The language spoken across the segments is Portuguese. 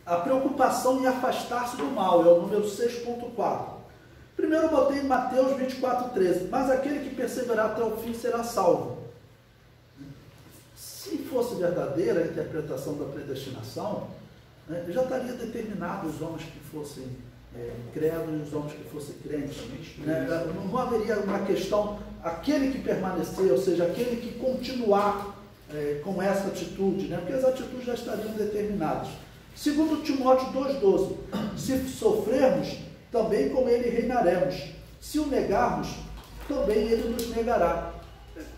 A preocupação em afastar-se do mal, é o número 6.4. Primeiro eu botei em Mateus 24:13, mas aquele que perseverar até o fim será salvo. Se fosse verdadeira a interpretação da predestinação, né, já estaria determinado os homens que fossem credos e os homens que fossem crentes. Né? Não haveria uma questão, aquele que permanecer, ou seja, aquele que continuar com essa atitude, né? Porque as atitudes já estariam determinadas. Segundo Timóteo 2,12, se sofrermos, também com ele reinaremos. Se o negarmos, também ele nos negará.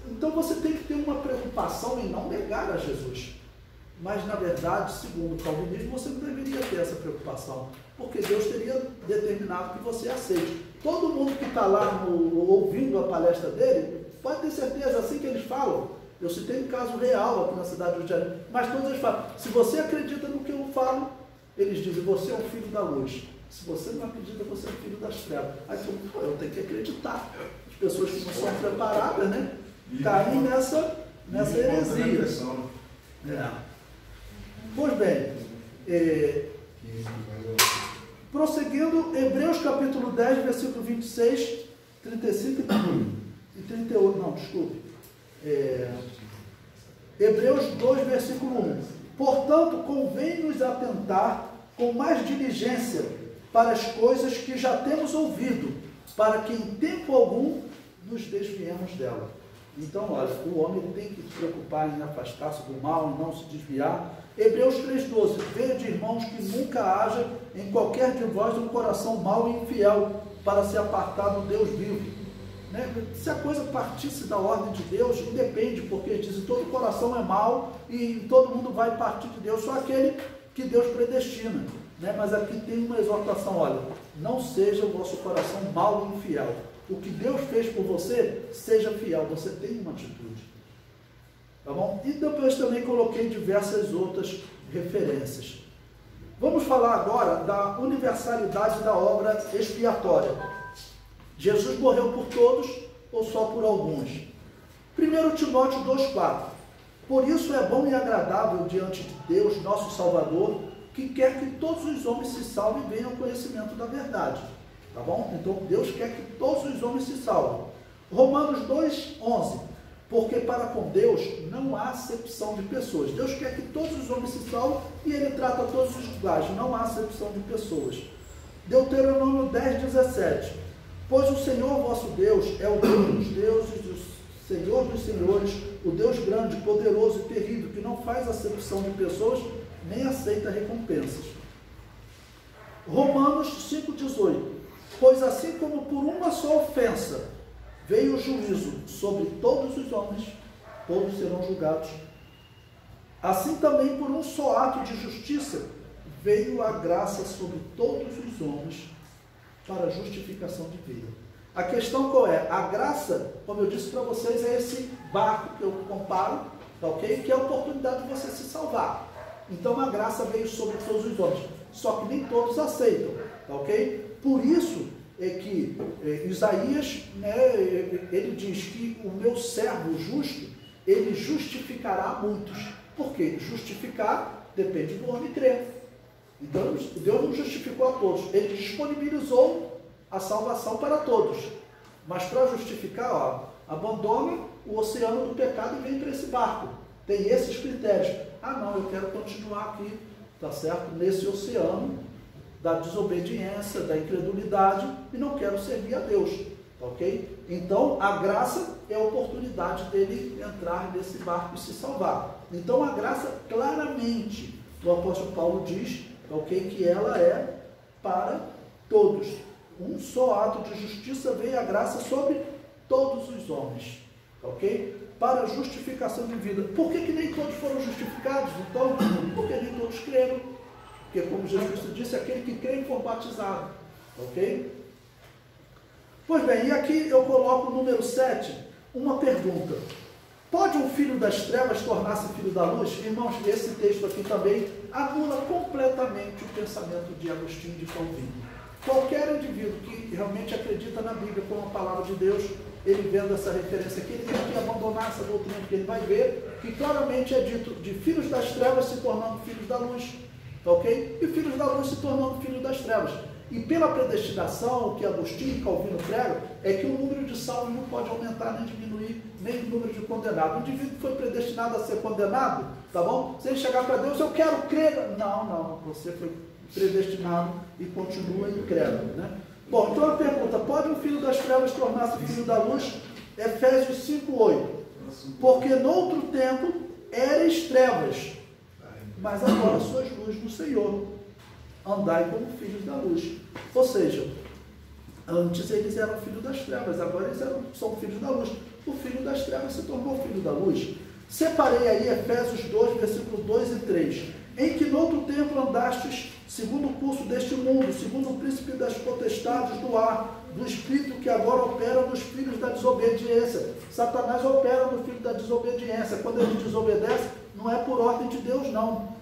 Então você tem que ter uma preocupação em não negar a Jesus. Mas, na verdade, segundo o calvinismo, você não deveria ter essa preocupação, porque Deus teria determinado que você aceite. Todo mundo que está lá ouvindo a palestra dele, pode ter certeza, assim que eles falam. Eu citei um caso real aqui na cidade do Rio de Janeiro, mas todos eles falam, se você acredita no que eu falo, eles dizem, você é um filho da luz. Se você não acredita, você é um filho das trevas. Aí eu tenho que acreditar. As pessoas que não são preparadas, né, caem nessa heresia. Pois bem, prosseguindo, Hebreus capítulo 10, versículo 26, 35 e 38, não, desculpe. Hebreus 2, versículo 1. Portanto, convém-nos atentar com mais diligência para as coisas que já temos ouvido, para que em tempo algum nos desviemos dela. Então, olha, o homem tem que se preocupar em afastar-se do mal, em não se desviar. Hebreus 3,12. Vede, irmãos, que nunca haja em qualquer de vós um coração mau e infiel, para se apartar do Deus vivo. Né? Se a coisa partisse da ordem de Deus, independe, porque dizem todo coração é mau e todo mundo vai partir de Deus, só aquele que Deus predestina. Né? Mas aqui tem uma exortação, olha, não seja o vosso coração mau e infiel. O que Deus fez por você, seja fiel, você tem uma atitude. Tá bom? E depois também coloquei diversas outras referências. Vamos falar agora da universalidade da obra expiatória. Jesus morreu por todos ou só por alguns? 1 Timóteo 2,4. Por isso é bom e agradável diante de Deus, nosso Salvador, que quer que todos os homens se salvem e venham ao conhecimento da verdade. Tá bom? Então Deus quer que todos os homens se salvem. Romanos 2,11. Porque para com Deus não há acepção de pessoas. Deus quer que todos os homens se salvem e Ele trata todos os iguais. Não há acepção de pessoas. Deuteronômio 10,17. Pois o Senhor vosso Deus é o Deus dos deuses, o Senhor dos senhores, o Deus grande, poderoso e terrível, que não faz acepção de pessoas, nem aceita recompensas. Romanos 5,18. Pois assim como por uma só ofensa veio o juízo sobre todos os homens, todos serão julgados. Assim também por um só ato de justiça veio a graça sobre todos os homens para a justificação de vida. A questão qual é? A graça, como eu disse para vocês, é esse barco que eu comparo, tá ok? Que é a oportunidade de você se salvar. Então a graça veio sobre todos os homens, só que nem todos aceitam, tá ok? Por isso é que Isaías, né, ele diz que o meu servo justo, ele justificará muitos. Por quê? Justificar depende do homem crer. Então Deus não justificou a todos, Ele disponibilizou a salvação para todos. Mas para justificar, ó, abandona o oceano do pecado e vem para esse barco. Tem esses critérios. Ah não, eu quero continuar aqui, tá certo? Nesse oceano da desobediência, da incredulidade, e não quero servir a Deus, tá ok? Então, a graça é a oportunidade dele entrar nesse barco e se salvar. Então, a graça, claramente, o apóstolo Paulo diz, tá ok? Que ela é para todos. Um só ato de justiça veio a graça sobre todos os homens, tá ok? Para a justificação de vida. Por que nem todos foram justificados? Então, porque nem todos creram. Porque, como Jesus Cristo disse, aquele que crê e for batizado. Ok? Pois bem, e aqui eu coloco o número 7, uma pergunta. Pode um filho das trevas tornar-se filho da luz? Irmãos, esse texto aqui também anula completamente o pensamento de Agostinho de Calvino. Qualquer indivíduo que realmente acredita na Bíblia como a palavra de Deus, ele vendo essa referência aqui, ele tem que abandonar essa doutrina, porque ele vai ver que claramente é dito de filhos das trevas se tornando filhos da luz. ok? E filhos da luz se tornando filhos das trevas. E pela predestinação, o que Agostinho e Calvino pregam, é que o número de salvos não pode aumentar nem diminuir, nem o número de condenados. O indivíduo que foi predestinado a ser condenado, tá bom? Se ele chegar para Deus, eu quero crer. Não, você foi predestinado e continua incrédulo, né? Bom, então a pergunta, pode um filho das trevas tornar-se filho da luz? Efésios 5:8. Porque noutro tempo eres trevas, mas agora sois luz no Senhor. Andai como filhos da luz. Ou seja, antes eles eram filhos das trevas, agora eles são filhos da luz. O filho das trevas se tornou filho da luz. Separei aí Efésios 2, versículos 2 e 3. Em que noutro tempo andastes segundo o curso deste mundo, segundo o príncipe das potestades do ar, do espírito que agora opera nos filhos da desobediência. Satanás opera no filho da desobediência. Quando ele desobedece, não é por ordem de Deus, não.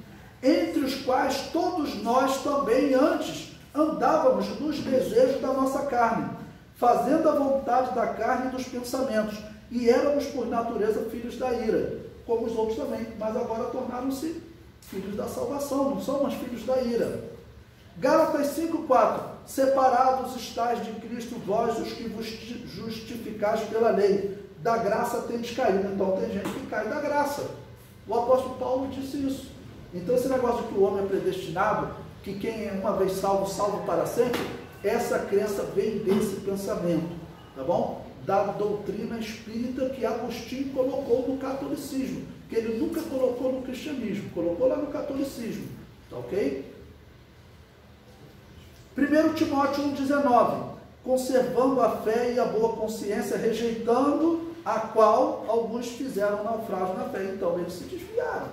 Entre os quais todos nós também antes andávamos nos desejos da nossa carne, fazendo a vontade da carne e dos pensamentos, e éramos por natureza filhos da ira, como os outros também, mas agora tornaram-se filhos da salvação, não são mais filhos da ira. Gálatas 5:4. Separados estáis de Cristo, vós os que vos justificais pela lei, da graça tendes caído. Então tem gente que cai da graça. O apóstolo Paulo disse isso. Então esse negócio de que o homem é predestinado, que quem é uma vez salvo, salvo para sempre, essa crença vem desse pensamento, tá bom? Da doutrina espírita que Agostinho colocou no catolicismo, que ele nunca colocou no cristianismo, colocou lá no catolicismo, tá ok? 1 Timóteo 1,19, conservando a fé e a boa consciência, rejeitando a qual alguns fizeram naufrágio na fé. Então eles se desviaram.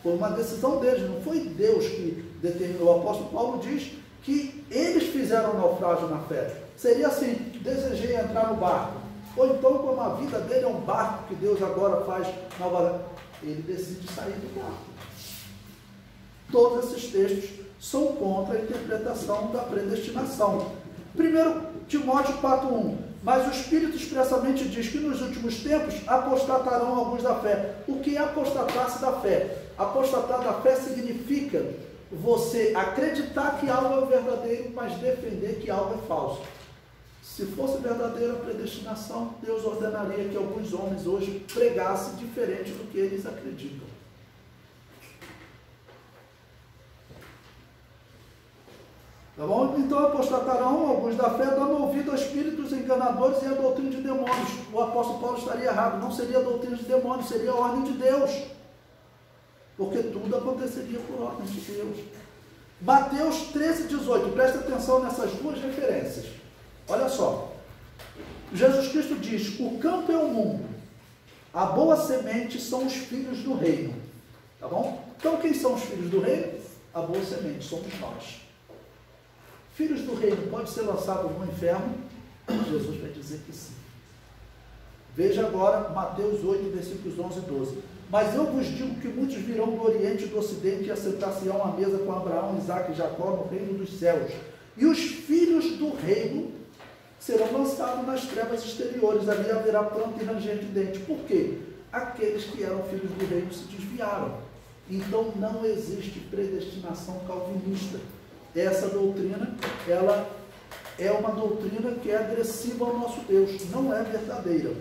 Foi uma decisão deles, não foi Deus que determinou. O apóstolo Paulo diz que eles fizeram naufrágio na fé. Seria assim, desejei entrar no barco. Ou então, como a vida dele é um barco que Deus agora faz nova, ele decide sair do barco. Todos esses textos são contra a interpretação da predestinação. 1 Timóteo 4:1. Mas o Espírito expressamente diz que nos últimos tempos apostatarão alguns da fé. O que é apostatar-se da fé? Apostatar da fé significa você acreditar que algo é verdadeiro, mas defender que algo é falso. Se fosse verdadeira a predestinação, Deus ordenaria que alguns homens hoje pregassem diferente do que eles acreditam. Tá bom? Então apostatarão alguns da fé, dando ouvido a espíritos enganadores e a doutrina de demônios. O apóstolo Paulo estaria errado, não seria a doutrina de demônios, seria a ordem de Deus. Porque tudo aconteceria por ordem de Deus. Mateus 13:18, presta atenção nessas duas referências. Olha só, Jesus Cristo diz, o campo é o mundo, a boa semente são os filhos do reino. Tá bom? Então quem são os filhos do reino? A boa semente, somos nós. Filhos do reino pode ser lançado no inferno? Jesus vai dizer que sim. Veja agora Mateus 8, versículos 11 e 12. Mas eu vos digo que muitos virão do Oriente e do Ocidente e assentar-se-ão à mesa com Abraão, Isaque e Jacó no reino dos céus. E os filhos do reino serão lançados nas trevas exteriores. Ali haverá pranto e ranger de dente. Por quê? Aqueles que eram filhos do reino se desviaram. Então não existe predestinação calvinista. Essa doutrina, ela é uma doutrina que é agressiva ao nosso Deus, não é verdadeira.